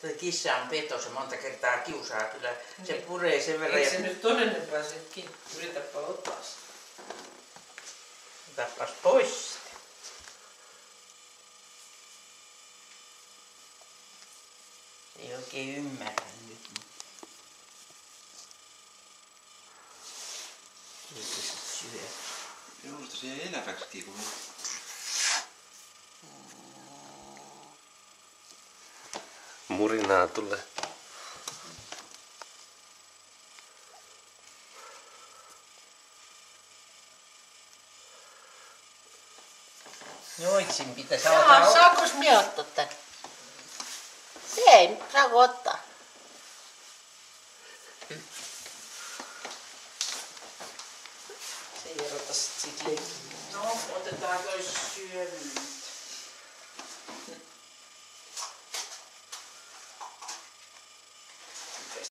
Tuo kissa on peto, se monta kertaa kiusaa kyllä. Se puree sen verran. Eikö se nyt toinen pääsekin? Yritäpä ottaa sitä. Tappas pois sitä. Se ei oikein ymmärrä nyt. Eikö se syö? Minusta se jäi eläväksikin, kun murinaa tulee. Joitsin pitäisi alkaa. Saakos minä ottaa tän? Ei, saako ottaa? Se ei erota sit siitä leikkiä. No, otetaanko syömään?